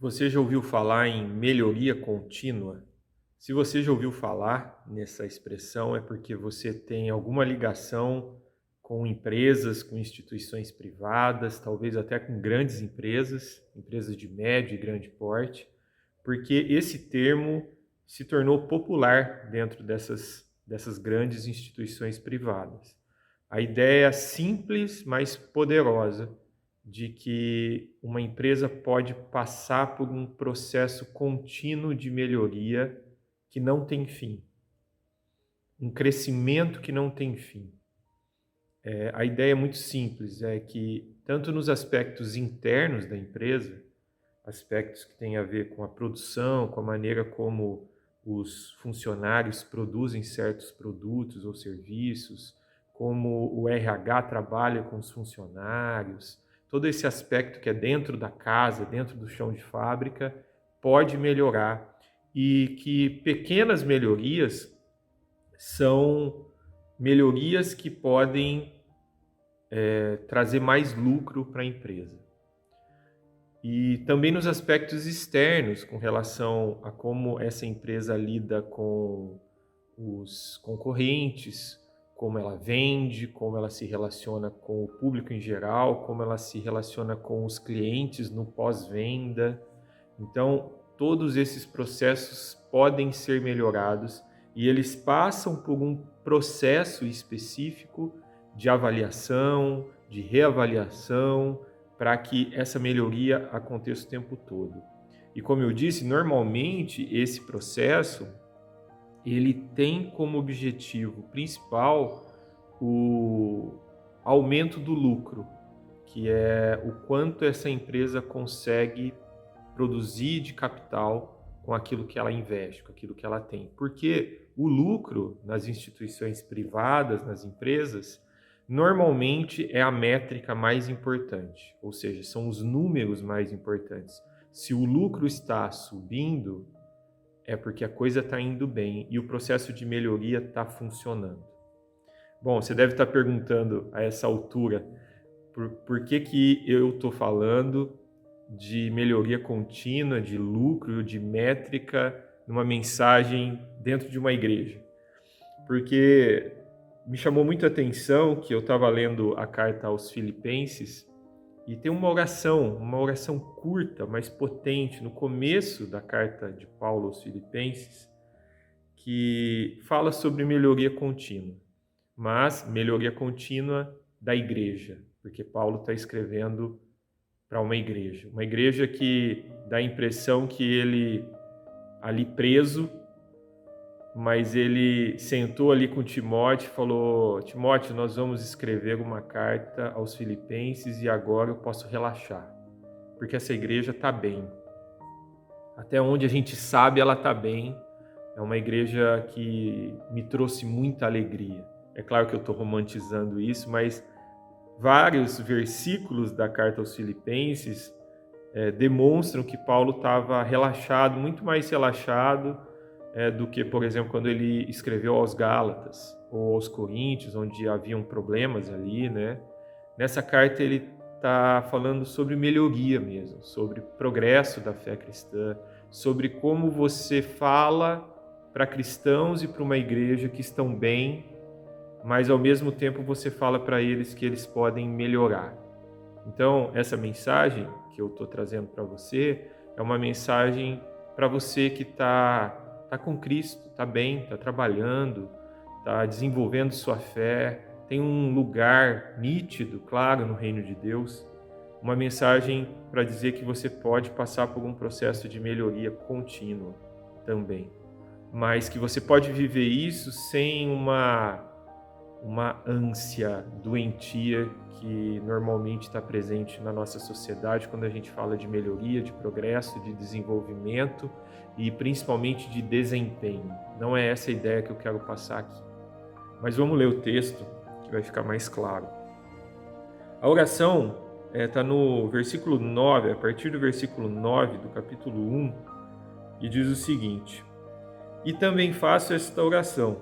Você já ouviu falar em melhoria contínua? Se você já ouviu falar nessa expressão, é porque você tem alguma ligação com empresas, com instituições privadas, talvez até com grandes empresas, empresas de médio e grande porte, porque esse termo se tornou popular dentro dessas grandes instituições privadas. A ideia simples, mas poderosa de que uma empresa pode passar por um processo contínuo de melhoria que não tem fim, um crescimento que não tem fim. A ideia é muito simples, é que tanto nos aspectos internos da empresa, aspectos que têm a ver com a produção, com a maneira como os funcionários produzem certos produtos ou serviços, como o RH trabalha com os funcionários, todo esse aspecto que é dentro da casa, dentro do chão de fábrica, pode melhorar e que pequenas melhorias são melhorias que podem trazer mais lucro para a empresa. E também nos aspectos externos, com relação a como essa empresa lida com os concorrentes, como ela vende, como ela se relaciona com o público em geral, como ela se relaciona com os clientes no pós-venda. Então, todos esses processos podem ser melhorados e eles passam por um processo específico de avaliação, de reavaliação, para que essa melhoria aconteça o tempo todo. E como eu disse, normalmente esse processo ele tem como objetivo principal o aumento do lucro, que é o quanto essa empresa consegue produzir de capital com aquilo que ela investe, com aquilo que ela tem. Porque o lucro nas instituições privadas, nas empresas, normalmente é a métrica mais importante, ou seja, são os números mais importantes. Se o lucro está subindo, é porque a coisa está indo bem e o processo de melhoria está funcionando. Bom, você deve estar perguntando a essa altura por que eu estou falando de melhoria contínua, de lucro, de métrica, numa mensagem dentro de uma igreja. Porque me chamou muito a atenção que eu estava lendo a carta aos Filipenses e tem uma oração curta, mas potente, no começo da carta de Paulo aos Filipenses, que fala sobre melhoria contínua, mas melhoria contínua da igreja, porque Paulo está escrevendo para uma igreja que dá a impressão que ele, ali preso, mas ele sentou ali com Timóteo e falou: Timóteo, nós vamos escrever uma carta aos Filipenses e agora eu posso relaxar, porque essa igreja está bem. Até onde a gente sabe, ela está bem. É uma igreja que me trouxe muita alegria. É claro que eu estou romantizando isso, mas vários versículos da carta aos Filipenses demonstram que Paulo estava relaxado, muito mais relaxado do que, por exemplo, quando ele escreveu aos Gálatas ou aos Coríntios, onde haviam problemas ali, né? Nessa carta ele está falando sobre melhoria mesmo, sobre progresso da fé cristã, sobre como você fala para cristãos e para uma igreja que estão bem, mas ao mesmo tempo você fala para eles que eles podem melhorar. Então, essa mensagem que eu estou trazendo para você é uma mensagem para você que está com Cristo, está bem, está trabalhando, está desenvolvendo sua fé, tem um lugar nítido, claro, no reino de Deus. Uma mensagem para dizer que você pode passar por um processo de melhoria contínua também, mas que você pode viver isso sem uma ânsia doentia que normalmente está presente na nossa sociedade quando a gente fala de melhoria, de progresso, de desenvolvimento e principalmente de desempenho. Não é essa a ideia que eu quero passar aqui. Mas vamos ler o texto que vai ficar mais claro. A oração está no versículo 9, a partir do versículo 9 do capítulo 1, e diz o seguinte: E também faço esta oração,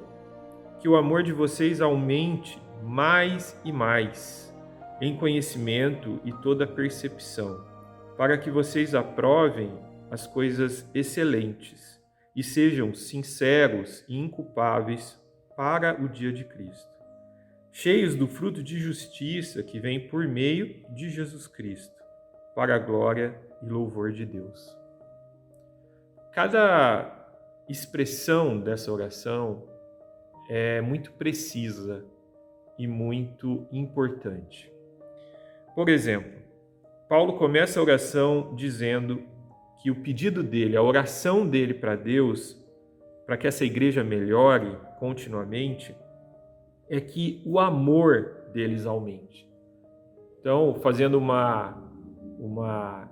que o amor de vocês aumente mais e mais, em conhecimento e toda percepção, para que vocês aprovem as coisas excelentes e sejam sinceros e inculpáveis para o dia de Cristo, cheios do fruto de justiça que vem por meio de Jesus Cristo, para a glória e louvor de Deus. Cada expressão dessa oração é muito precisa e muito importante. Por exemplo, Paulo começa a oração dizendo que o pedido dele, a oração dele para Deus, para que essa igreja melhore continuamente, é que o amor deles aumente. Então, fazendo uma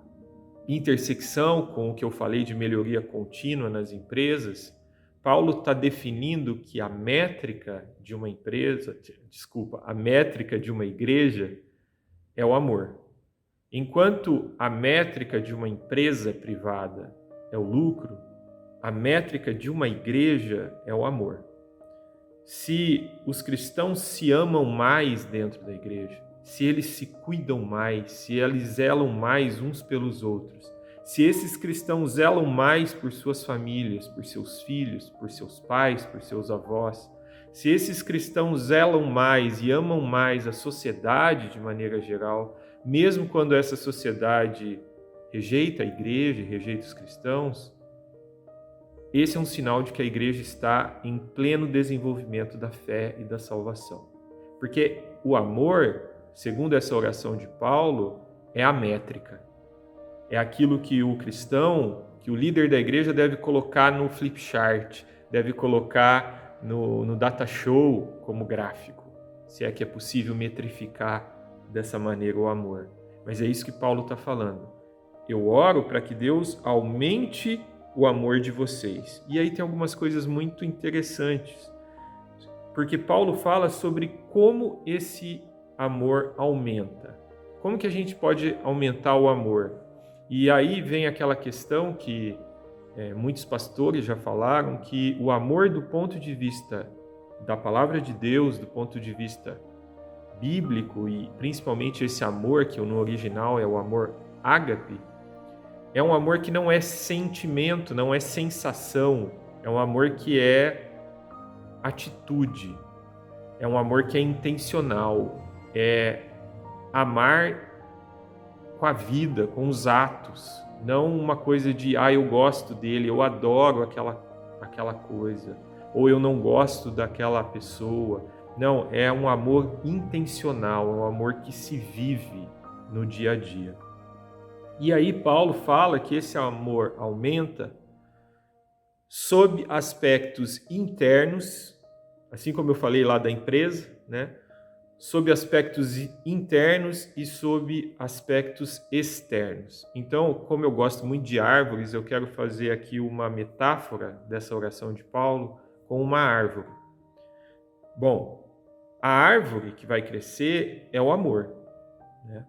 intersecção com o que eu falei de melhoria contínua nas empresas, Paulo está definindo que a métrica de uma igreja é o amor. Enquanto a métrica de uma empresa privada é o lucro, a métrica de uma igreja é o amor. Se os cristãos se amam mais dentro da igreja, se eles se cuidam mais, se eles zelam mais uns pelos outros, se esses cristãos zelam mais por suas famílias, por seus filhos, por seus pais, por seus avós, se esses cristãos zelam mais e amam mais a sociedade de maneira geral, mesmo quando essa sociedade rejeita a igreja, rejeita os cristãos, esse é um sinal de que a igreja está em pleno desenvolvimento da fé e da salvação. Porque o amor, segundo essa oração de Paulo, é a métrica. É aquilo que o cristão, que o líder da igreja deve colocar no flip chart, deve colocar no data show como gráfico, se é que é possível metrificar dessa maneira o amor. Mas é isso que Paulo está falando. Eu oro para que Deus aumente o amor de vocês. E aí tem algumas coisas muito interessantes, porque Paulo fala sobre como esse amor aumenta. Como que a gente pode aumentar o amor? E aí vem aquela questão que muitos pastores já falaram, que o amor do ponto de vista da palavra de Deus, do ponto de vista bíblico, e principalmente esse amor que no original é o amor ágape, é um amor que não é sentimento, não é sensação, é um amor que é atitude, é um amor que é intencional, é amar com a vida, com os atos, não uma coisa de, eu gosto dele, eu adoro aquela coisa, ou eu não gosto daquela pessoa. Não, é um amor intencional, é um amor que se vive no dia a dia. E aí Paulo fala que esse amor aumenta sob aspectos internos, assim como eu falei lá da empresa, né? Sob aspectos internos e sob aspectos externos. Então, como eu gosto muito de árvores, eu quero fazer aqui uma metáfora dessa oração de Paulo com uma árvore. Bom, a árvore que vai crescer é o amor, né?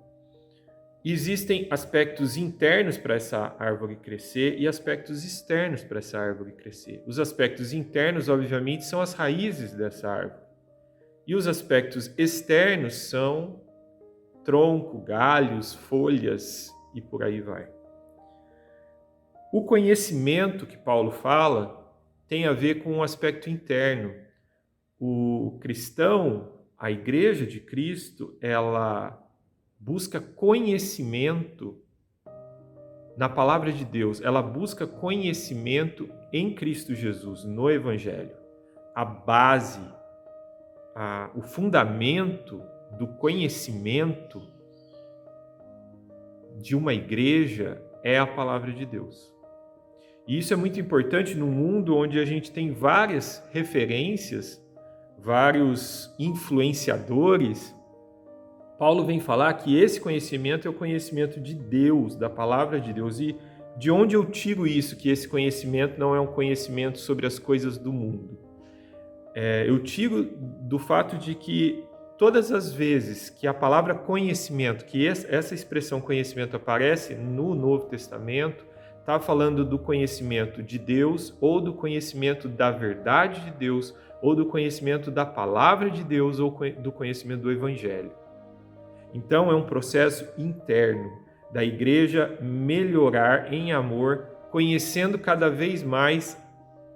Existem aspectos internos para essa árvore crescer e aspectos externos para essa árvore crescer. Os aspectos internos, obviamente, são as raízes dessa árvore. E os aspectos externos são tronco, galhos, folhas e por aí vai. O conhecimento que Paulo fala tem a ver com o aspecto interno. O cristão, a igreja de Cristo, ela busca conhecimento na palavra de Deus, ela busca conhecimento em Cristo Jesus, no Evangelho. A base, o fundamento do conhecimento de uma igreja é a palavra de Deus. E isso é muito importante num mundo onde a gente tem várias referências, vários influenciadores. Paulo vem falar que esse conhecimento é o conhecimento de Deus, da palavra de Deus. E de onde eu tiro isso, que esse conhecimento não é um conhecimento sobre as coisas do mundo? Eu tiro do fato de que todas as vezes que a palavra conhecimento, que essa expressão conhecimento aparece no Novo Testamento, está falando do conhecimento de Deus, ou do conhecimento da verdade de Deus, ou do conhecimento da palavra de Deus, ou do conhecimento do Evangelho. Então é um processo interno da igreja melhorar em amor conhecendo cada vez mais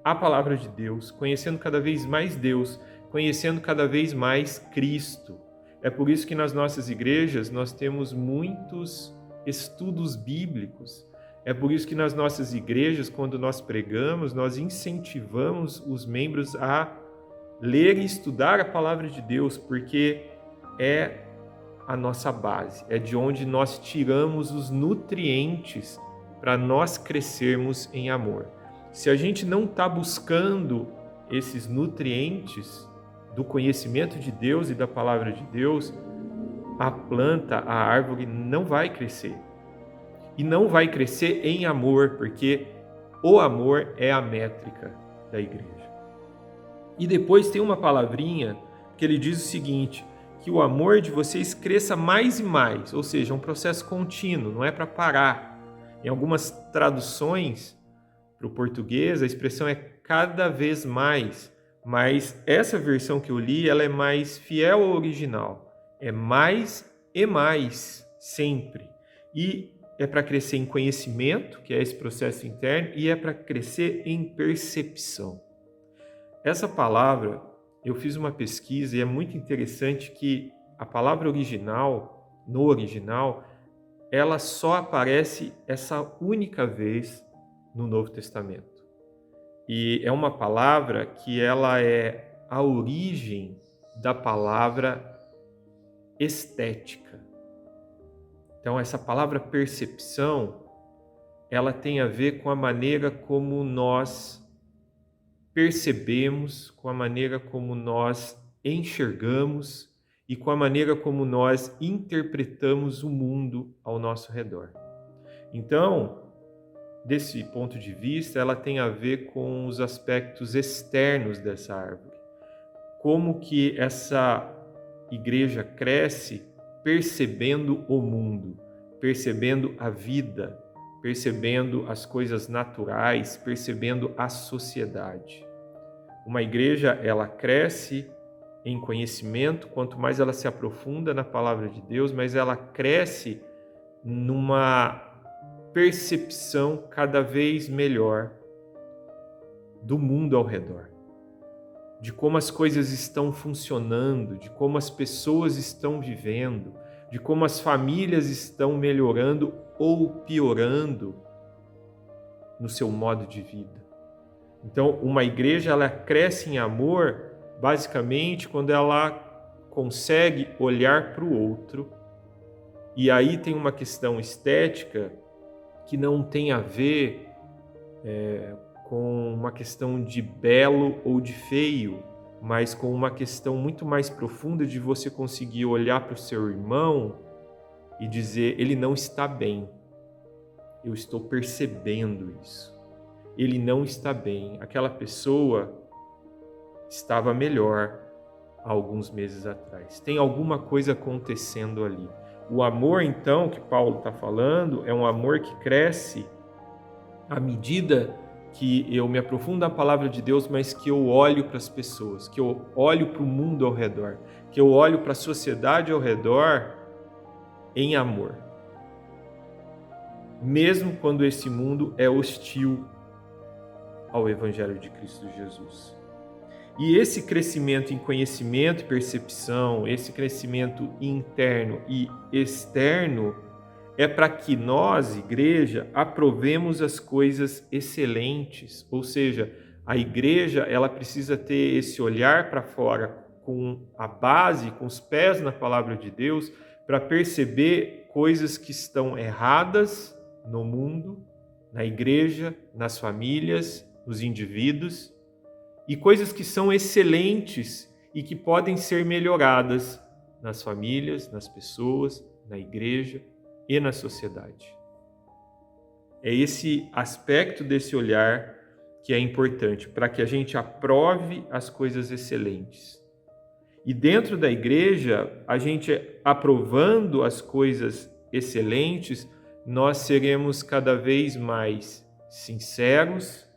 a palavra de Deus, conhecendo cada vez mais Deus, conhecendo cada vez mais Cristo. É por isso que nas nossas igrejas nós temos muitos estudos bíblicos. É por isso que nas nossas igrejas, quando nós pregamos, nós incentivamos os membros a ler e estudar a palavra de Deus, porque é a nossa base, é de onde nós tiramos os nutrientes para nós crescermos em amor. Se a gente não está buscando esses nutrientes do conhecimento de Deus e da palavra de Deus, a planta, a árvore não vai crescer. E não vai crescer em amor, porque o amor é a métrica da igreja. E depois tem uma palavrinha que ele diz o seguinte, que o amor de vocês cresça mais e mais, ou seja, é um processo contínuo, não é para parar. Em algumas traduções para o português, a expressão é cada vez mais, mas essa versão que eu li, ela é mais fiel ao original. É mais e mais, sempre. E é para crescer em conhecimento, que é esse processo interno, e é para crescer em percepção. Essa palavra, eu fiz uma pesquisa e é muito interessante que a palavra original, no original, ela só aparece essa única vez no Novo Testamento. E é uma palavra que ela é a origem da palavra estética. Então, essa palavra percepção, ela tem a ver com a maneira como nós percebemos, com a maneira como nós enxergamos e com a maneira como nós interpretamos o mundo ao nosso redor. Então, desse ponto de vista, ela tem a ver com os aspectos externos dessa árvore. Como que essa igreja cresce percebendo o mundo, percebendo a vida, percebendo as coisas naturais, percebendo a sociedade. Uma igreja, ela cresce em conhecimento, quanto mais ela se aprofunda na palavra de Deus, mas ela cresce numa percepção cada vez melhor do mundo ao redor, de como as coisas estão funcionando, de como as pessoas estão vivendo, de como as famílias estão melhorando ou piorando no seu modo de vida. Então, uma igreja, ela cresce em amor, basicamente, quando ela consegue olhar para o outro. E aí tem uma questão estética que não tem a ver com uma questão de belo ou de feio, mas com uma questão muito mais profunda de você conseguir olhar para o seu irmão e dizer, ele não está bem. Eu estou percebendo isso. Ele não está bem. Aquela pessoa estava melhor há alguns meses atrás. Tem alguma coisa acontecendo ali. O amor, então, que Paulo está falando, é um amor que cresce à medida que eu me aprofundo na palavra de Deus, mas que eu olho para as pessoas, que eu olho para o mundo ao redor, que eu olho para a sociedade ao redor em amor. Mesmo quando esse mundo é hostil ao Evangelho de Cristo Jesus. E esse crescimento em conhecimento e percepção, esse crescimento interno e externo, é para que nós, igreja, aprovemos as coisas excelentes. Ou seja, a igreja, ela precisa ter esse olhar para fora com a base, com os pés na palavra de Deus, para perceber coisas que estão erradas no mundo, na igreja, nas famílias, nos indivíduos, e coisas que são excelentes e que podem ser melhoradas nas famílias, nas pessoas, na igreja e na sociedade. É esse aspecto desse olhar que é importante para que a gente aprove as coisas excelentes. E dentro da igreja, a gente aprovando as coisas excelentes, nós seremos cada vez mais sinceros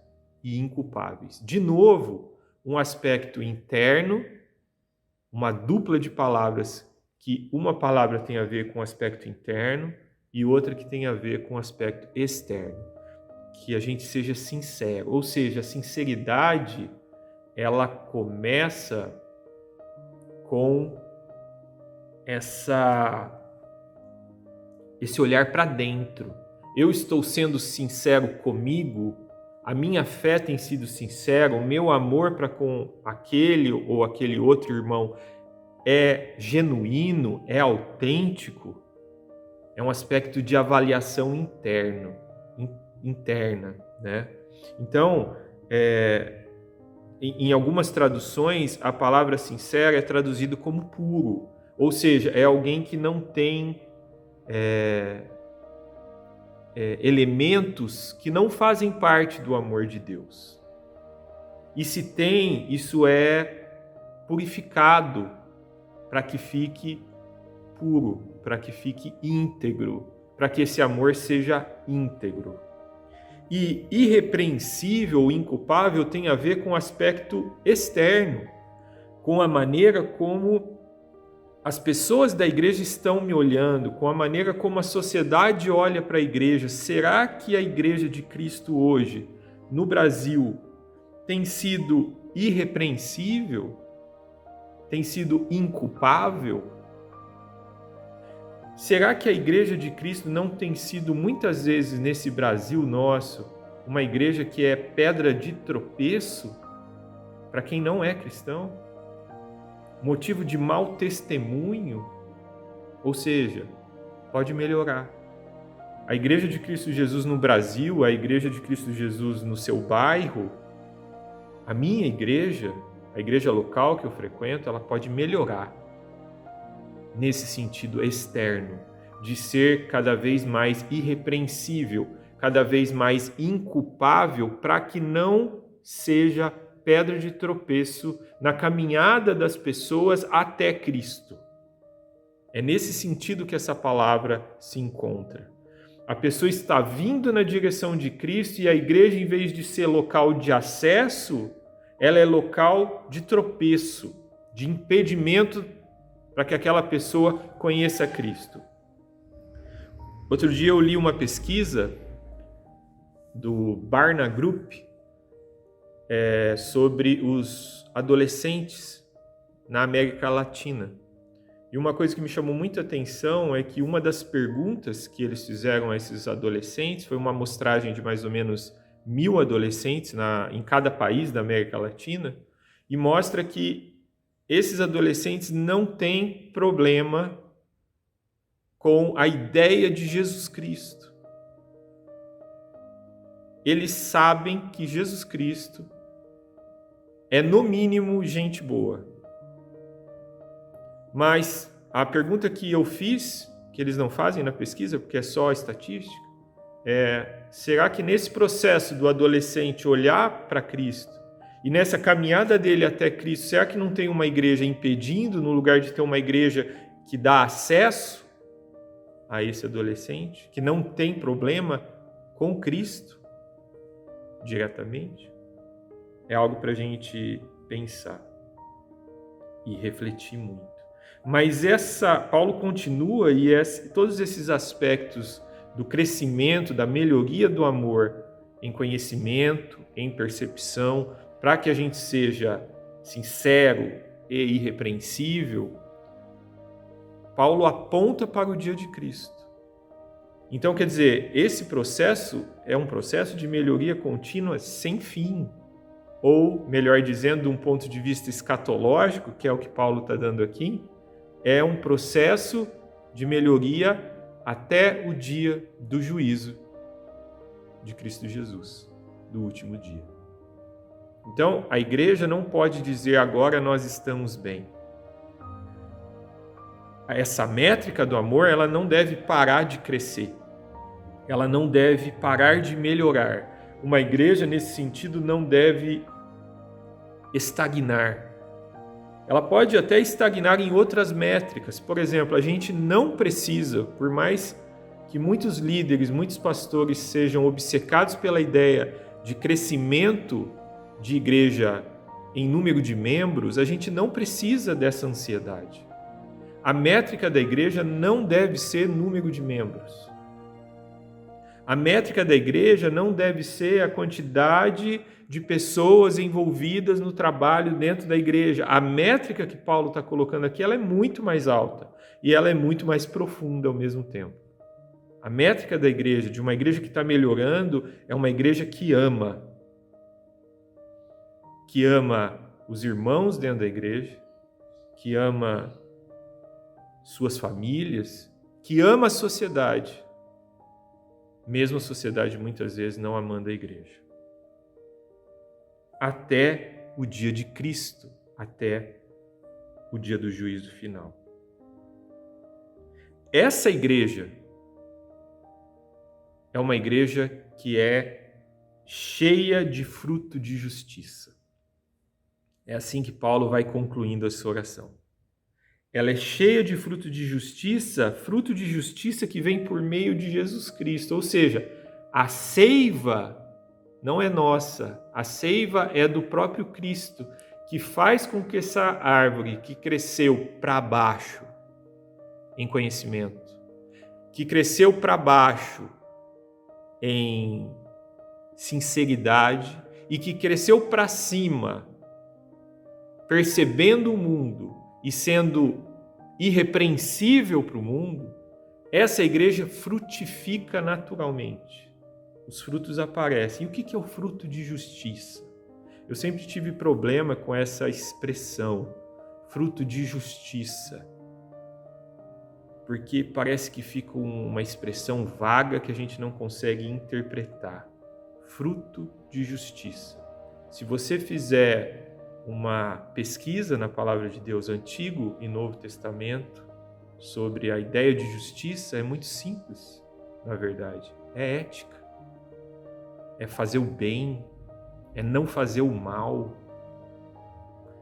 e inculpáveis. De novo, um aspecto interno, uma dupla de palavras, que uma palavra tem a ver com o aspecto interno e outra que tem a ver com o aspecto externo. que a gente seja sincero. Ou seja, a sinceridade, ela começa com esse olhar para dentro. Eu estou sendo sincero comigo, a minha fé tem sido sincera, o meu amor para com aquele ou aquele outro irmão é genuíno, é autêntico. É um aspecto de avaliação interna, né? Então, em algumas traduções, a palavra sincera é traduzida como puro, ou seja, é alguém que não tem elementos que não fazem parte do amor de Deus. E se tem, isso é purificado para que fique puro, para que fique íntegro, para que esse amor seja íntegro. E irrepreensível, inculpável, tem a ver com o aspecto externo, com a maneira como as pessoas da igreja estão me olhando, com a maneira como a sociedade olha para a igreja. Será que a igreja de Cristo hoje, no Brasil, tem sido irrepreensível? Tem sido inculpável? Será que a igreja de Cristo não tem sido muitas vezes nesse Brasil nosso uma igreja que é pedra de tropeço para quem não é cristão? Motivo de mau testemunho? Ou seja, pode melhorar. A igreja de Cristo Jesus no Brasil, a igreja de Cristo Jesus no seu bairro, a minha igreja, a igreja local que eu frequento, ela pode melhorar nesse sentido externo, de ser cada vez mais irrepreensível, cada vez mais inculpável, para que não seja pedra de tropeço na caminhada das pessoas até Cristo. É nesse sentido que essa palavra se encontra. A pessoa está vindo na direção de Cristo e a igreja, em vez de ser local de acesso, ela é local de tropeço, de impedimento para que aquela pessoa conheça Cristo. Outro dia eu li uma pesquisa do Barna Group sobre os adolescentes na América Latina. E uma coisa que me chamou muita atenção é que uma das perguntas que eles fizeram a esses adolescentes foi uma amostragem de mais ou menos 1.000 adolescentes em cada país da América Latina, e mostra que esses adolescentes não têm problema com a ideia de Jesus Cristo. Eles sabem que Jesus Cristo é, no mínimo, gente boa. Mas a pergunta que eu fiz, que eles não fazem na pesquisa, porque é só estatística, será que nesse processo do adolescente olhar para Cristo e nessa caminhada dele até Cristo, será que não tem uma igreja impedindo, no lugar de ter uma igreja que dá acesso a esse adolescente, que não tem problema com Cristo diretamente? É algo para a gente pensar e refletir muito. Mas Paulo continua e todos esses aspectos do crescimento, da melhoria do amor em conhecimento, em percepção, para que a gente seja sincero e irrepreensível, Paulo aponta para o dia de Cristo. Então, quer dizer, esse processo é um processo de melhoria contínua sem fim. Ou, melhor dizendo, de um ponto de vista escatológico, que é o que Paulo está dando aqui, é um processo de melhoria até o dia do juízo de Cristo Jesus, do último dia. Então, a igreja não pode dizer agora nós estamos bem. Essa métrica do amor, ela não deve parar de crescer. Ela não deve parar de melhorar. Uma igreja, nesse sentido, não deve estagnar. Ela pode até estagnar em outras métricas. Por exemplo, a gente não precisa, por mais que muitos líderes, muitos pastores sejam obcecados pela ideia de crescimento de igreja em número de membros, a gente não precisa dessa ansiedade. A métrica da igreja não deve ser número de membros. A métrica da igreja não deve ser a quantidade de pessoas envolvidas no trabalho dentro da igreja. A métrica que Paulo está colocando aqui, ela é muito mais alta e ela é muito mais profunda ao mesmo tempo. A métrica da igreja, de uma igreja que está melhorando, é uma igreja que ama os irmãos dentro da igreja, que ama suas famílias, que ama a sociedade, mesmo a sociedade muitas vezes não amando a igreja. Até o dia de Cristo, até o dia do juízo final. Essa igreja é uma igreja que é cheia de fruto de justiça. É assim que Paulo vai concluindo a sua oração. Ela é cheia de fruto de justiça que vem por meio de Jesus Cristo. Ou seja, a seiva não é nossa, a seiva é do próprio Cristo, que faz com que essa árvore que cresceu para baixo em conhecimento, que cresceu para baixo em sinceridade e que cresceu para cima, percebendo o mundo e sendo irrepreensível para o mundo, essa igreja frutifica naturalmente. Os frutos aparecem. E o que é o fruto de justiça? Eu sempre tive problema com essa expressão, fruto de justiça, porque parece que fica uma expressão vaga que a gente não consegue interpretar. Fruto de justiça. Se você fizer uma pesquisa na Palavra de Deus, Antigo e Novo Testamento, sobre a ideia de justiça, é muito simples, na verdade. É ética, é fazer o bem, é não fazer o mal.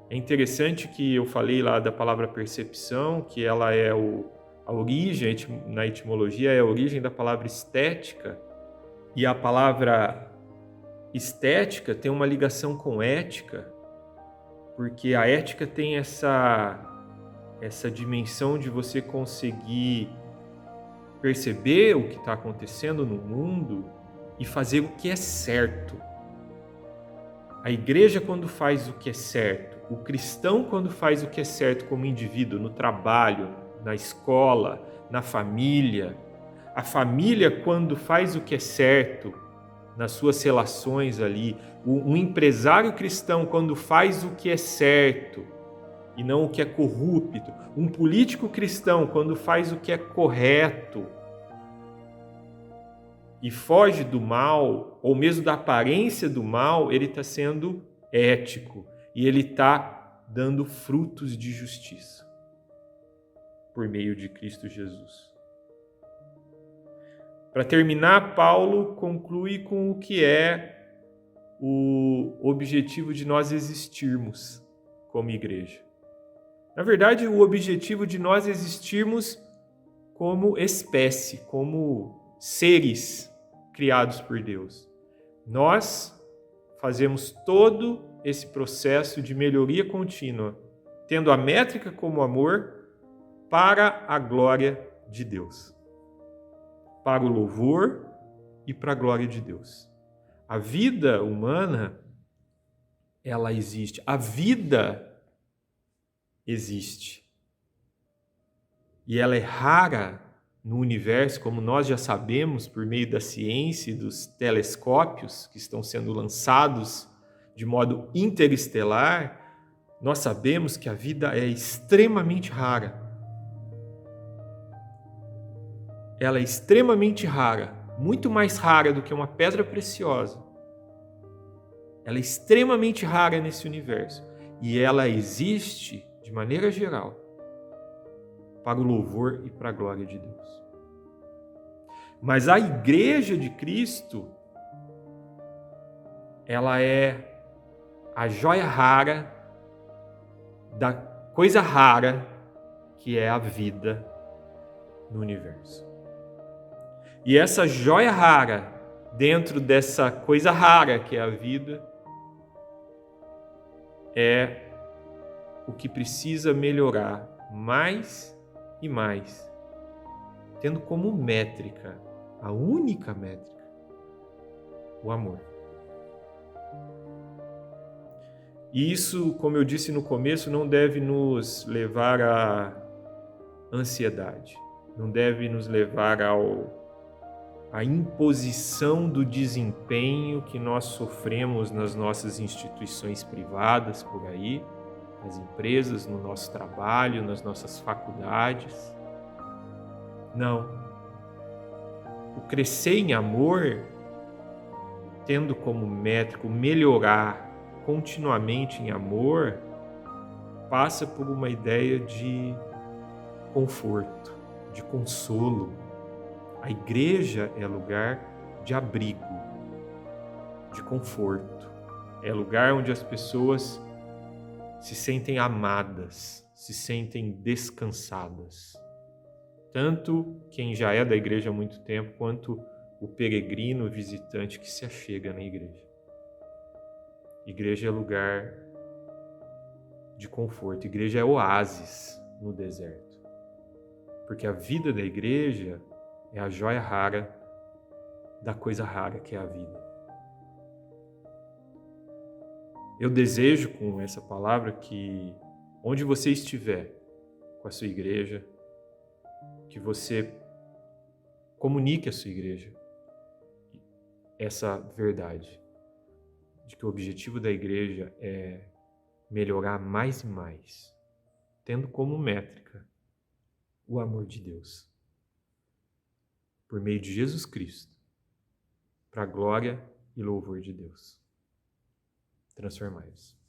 É interessante que eu falei lá da palavra percepção, que ela é a origem, na etimologia, é a origem da palavra estética, e a palavra estética tem uma ligação com ética, porque a ética tem essa dimensão de você conseguir perceber o que está acontecendo no mundo e fazer o que é certo. A igreja, quando faz o que é certo, o cristão, quando faz o que é certo como indivíduo, no trabalho, na escola, na família, a família, quando faz o que é certo, nas suas relações ali, um empresário cristão, quando faz o que é certo e não o que é corrupto, um político cristão, quando faz o que é correto e foge do mal, ou mesmo da aparência do mal, ele está sendo ético e ele está dando frutos de justiça por meio de Cristo Jesus. Para terminar, Paulo conclui com o que é o objetivo de nós existirmos como igreja. Na verdade, o objetivo de nós existirmos como espécie, como seres criados por Deus. Nós fazemos todo esse processo de melhoria contínua, tendo a métrica como amor, para a glória de Deus, para o louvor e para a glória de Deus. A vida humana, ela existe. A vida existe. E ela é rara no universo, como nós já sabemos por meio da ciência e dos telescópios que estão sendo lançados de modo interestelar. Nós sabemos que a vida é extremamente rara. Ela é extremamente rara, muito mais rara do que uma pedra preciosa. Ela é extremamente rara nesse universo. E ela existe, de maneira geral, para o louvor e para a glória de Deus. Mas a igreja de Cristo, ela é a joia rara da coisa rara que é a vida no universo. E essa joia rara, dentro dessa coisa rara que é a vida, é o que precisa melhorar mais e mais, tendo como métrica a única métrica, o amor. E isso, como eu disse no começo, não deve nos levar à ansiedade, não deve nos levar à imposição do desempenho que nós sofremos nas nossas instituições privadas por aí, nas empresas, no nosso trabalho, nas nossas faculdades. Não. O crescer em amor, tendo como métrico melhorar continuamente em amor, passa por uma ideia de conforto, de consolo. A igreja é lugar de abrigo, de conforto. É lugar onde as pessoas se sentem amadas, se sentem descansadas. Tanto quem já é da igreja há muito tempo, quanto o peregrino, o visitante que se achega na igreja. Igreja é lugar de conforto, igreja é oásis no deserto. Porque a vida da igreja é a joia rara da coisa rara que é a vida. Eu desejo com essa palavra que onde você estiver com a sua igreja, que você comunique à sua igreja essa verdade, de que o objetivo da igreja é melhorar mais e mais, tendo como métrica o amor de Deus, por meio de Jesus Cristo, para a glória e louvor de Deus. Transformai-vos.